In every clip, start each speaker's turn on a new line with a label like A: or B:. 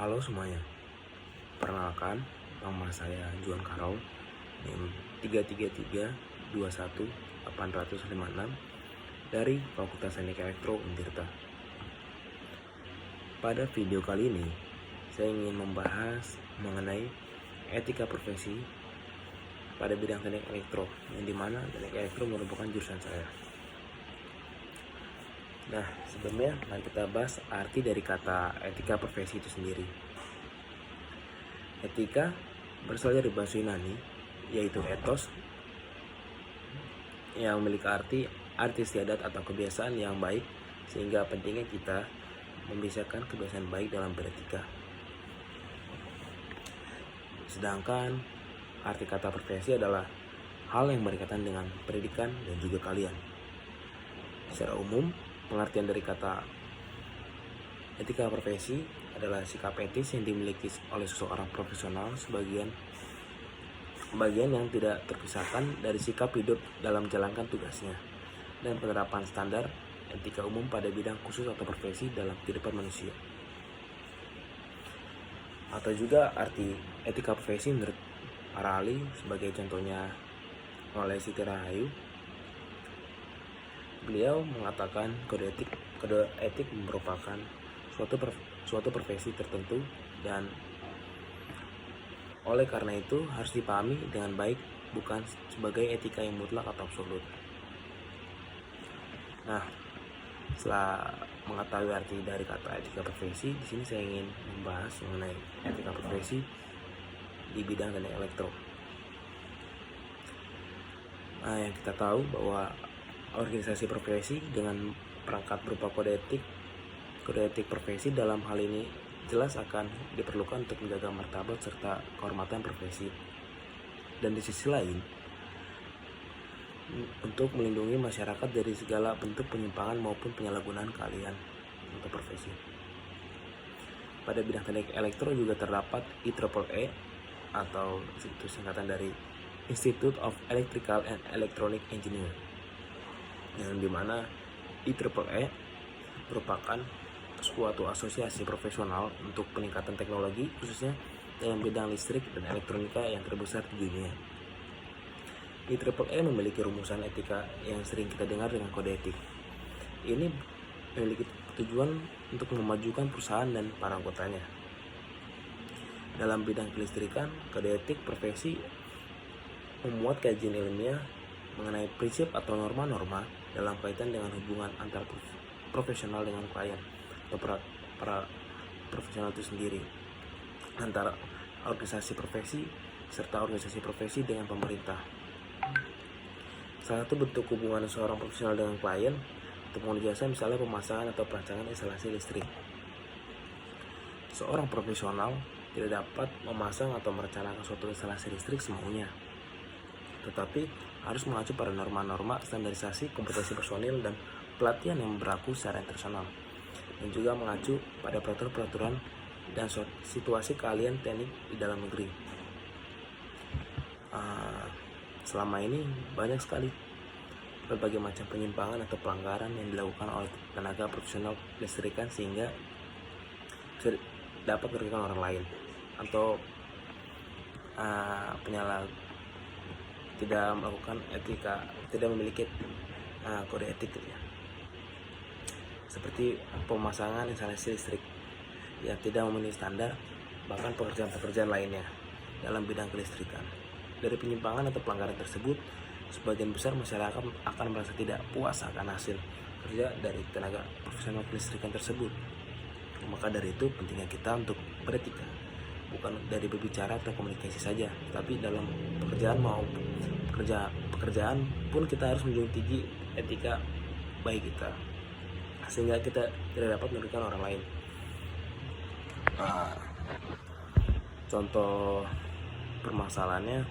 A: Halo semuanya, perkenalkan nama saya Juan Karol, NIM 333218056 dari Fakultas Teknik Elektro Untirta. Pada video kali ini, saya ingin membahas mengenai etika profesi pada bidang teknik elektro, yang dimana teknik elektro merupakan jurusan saya. Nah, sebelumnya mari kita bahas arti dari kata etika profesi itu sendiri. Etika berasal dari bahasa Yunani, yaitu ethos, yang memiliki arti istiadat atau kebiasaan yang baik, sehingga pentingnya kita membiasakan kebiasaan baik dalam beretika. Sedangkan arti kata profesi adalah hal yang berkaitan dengan pendidikan dan juga kalian. Secara umum, pengertian dari kata etika profesi adalah sikap etis yang dimiliki oleh seseorang profesional sebagian yang tidak terpisahkan dari sikap hidup dalam menjalankan tugasnya dan penerapan standar etika umum pada bidang khusus atau profesi dalam kehidupan manusia. Atau juga arti etika profesi menurut para ahli, sebagai contohnya oleh Siti Rahayu. Beliau mengatakan kode etik merupakan suatu profesi tertentu, dan oleh karena itu harus dipahami dengan baik, bukan sebagai etika yang mutlak atau absolut. Nah, setelah mengetahui arti dari kata etika profesi, di sini saya ingin membahas mengenai etika profesi di bidang teknik elektro. Nah, yang kita tahu bahwa organisasi profesi dengan perangkat berupa kode etik profesi dalam hal ini jelas akan diperlukan untuk menjaga martabat serta kehormatan profesi, dan di sisi lain untuk melindungi masyarakat dari segala bentuk penyimpangan maupun penyalahgunaan keahlian untuk profesi. Pada bidang teknik elektro juga terdapat IEEE atau itu singkatan dari Institute of Electrical and Electronic Engineer, yang dimana IEEE merupakan suatu asosiasi profesional untuk peningkatan teknologi, khususnya dalam bidang listrik dan elektronika yang terbesar di dunia. IEEE memiliki rumusan etika yang sering kita dengar dengan kode etik. Ini memiliki tujuan untuk memajukan perusahaan dan para anggotanya. Dalam bidang kelistrikan, kode etik profesi memuat kajian ilmiah mengenai prinsip atau norma-norma dalam kaitan dengan hubungan antar profesional dengan klien atau para profesional itu sendiri, antara organisasi profesi serta organisasi profesi dengan pemerintah. Salah satu bentuk hubungan seorang profesional dengan klien untuk pengguna jasa, misalnya pemasangan atau perancangan instalasi listrik. Seorang profesional tidak dapat memasang atau merencanakan suatu instalasi listrik semaunya, tetapi harus mengacu pada norma-norma standarisasi kompetensi personil dan pelatihan yang berlaku secara internasional, dan juga mengacu pada peraturan-peraturan dan situasi keahlian teknik di dalam negeri. Selama ini banyak sekali berbagai macam penyimpangan atau pelanggaran yang dilakukan oleh tenaga profesional listrikan, sehingga bisa dapat merugikan orang lain atau tidak melakukan etika, tidak memiliki kode etik ya. Seperti pemasangan instalasi listrik yang tidak memenuhi standar, bahkan pekerjaan-pekerjaan lainnya dalam bidang kelistrikan. Dari penyimpangan atau pelanggaran tersebut, sebagian besar masyarakat akan merasa tidak puas akan hasil kerja dari tenaga profesional kelistrikan tersebut. Maka dari itu pentingnya kita untuk beretika, bukan dari berbicara atau komunikasi saja, tapi dalam pekerjaan pun kita harus menjunjung tinggi etika baik kita, sehingga kita tidak dapat merugikan orang lain. Contoh permasalahan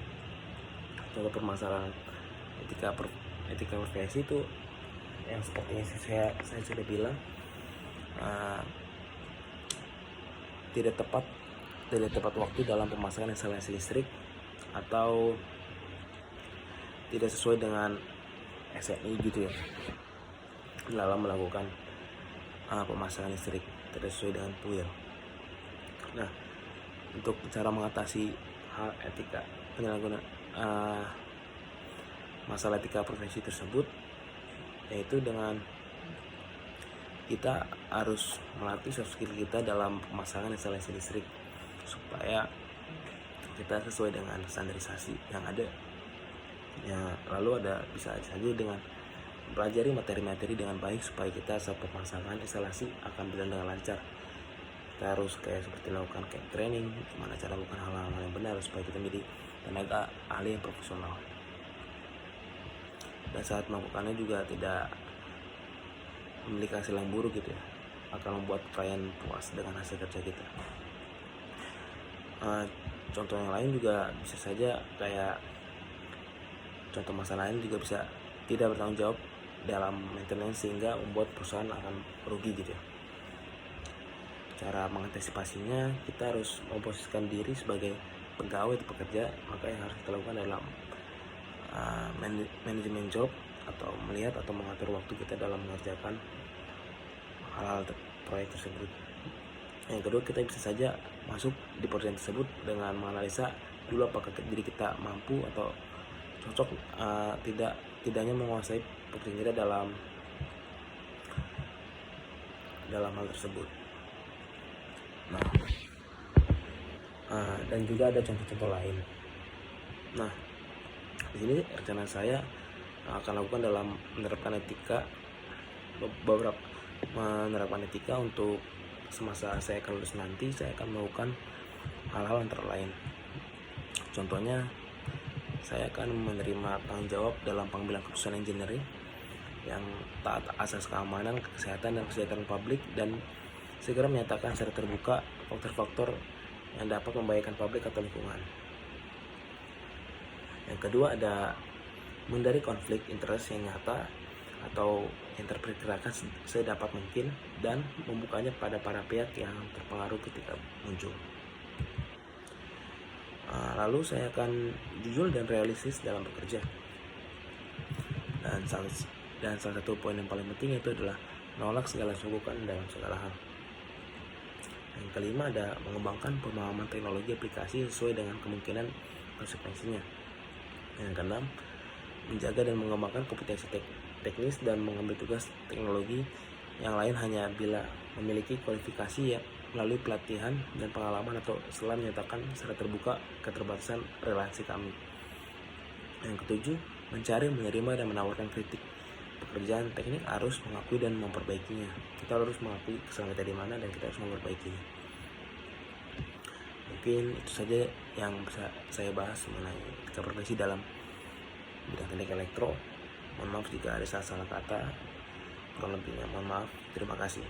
A: etika profesi itu yang seperti yang saya sudah bilang, tidak tepat waktu dalam pemasangan instalasi listrik, atau tidak sesuai dengan SNI gitu ya, dalam melakukan pemasangan listrik, tidak sesuai dengan PUIL. Nah, untuk cara mengatasi hal etika penyalahgunaan masalah etika profesi tersebut, yaitu dengan kita harus melatih soft skill kita dalam pemasangan instalasi listrik supaya kita sesuai dengan standarisasi yang ada. Ya, lalu bisa saja dengan pelajari materi-materi dengan baik supaya kita saat pemasangan instalasi akan berjalan dengan lancar. Kita harus seperti lakukan training, gimana cara melakukan hal-hal yang benar supaya kita menjadi tenaga ahli yang profesional. Dan saat melakukannya juga tidak memiliki hasil yang buruk gitu ya, akan membuat klien puas dengan hasil kerja kita. Contoh yang lain juga bisa saja kayak contoh masalah lain juga bisa tidak bertanggung jawab dalam maintenance sehingga membuat perusahaan akan rugi gitu ya. Cara mengantisipasinya, kita harus memposisikan diri sebagai pegawai atau pekerja, maka yang harus kita lakukan dalam manajemen job atau melihat atau mengatur waktu kita dalam mengerjakan hal-hal proyek tersebut. Yang kedua, kita bisa saja masuk di perusahaan tersebut dengan menganalisa dulu apakah diri kita mampu atau cocok tidaknya menguasai pekerjaan kita dalam hal tersebut. Nah, dan juga ada contoh-contoh lain. Nah, di sini rencana saya akan lakukan dalam menerapkan etika untuk semasa saya akan lulus nanti. Saya akan melakukan hal-hal antara lain. Contohnya, saya akan menerima tanggung jawab dalam pengambilan keputusan engineering yang taat asas keamanan, kesehatan, dan kesejahteraan publik, dan segera menyatakan secara terbuka faktor-faktor yang dapat membahayakan publik atau lingkungan. Yang kedua, ada menghindari konflik interest yang nyata atau yang terperkirakan sedapat mungkin dan membukanya pada para pihak yang terpengaruh ketika muncul. Lalu saya akan jujur dan realistis dalam bekerja. Dan salah satu poin yang paling penting itu adalah menolak segala sanggupan dalam segala hal. Yang kelima, ada mengembangkan pemahaman teknologi aplikasi sesuai dengan kemungkinan konsekuensinya. Yang keenam, menjaga dan mengembangkan kompetensi teknis dan mengambil tugas teknologi yang lain hanya bila memiliki kualifikasi ya melalui pelatihan dan pengalaman atau setelah menyatakan secara terbuka keterbatasan relasi kami. Yang ketujuh, mencari, menerima, dan menawarkan kritik pekerjaan teknik harus mengakui dan memperbaikinya. Kita harus mengakui kesalahan kita di mana dan kita harus memperbaikinya. Mungkin itu saja yang bisa saya bahas mengenai etika profesi dalam bidang teknik elektro. Mohon maaf jika ada salah kata, kurang lebihnya mohon maaf. Terima kasih.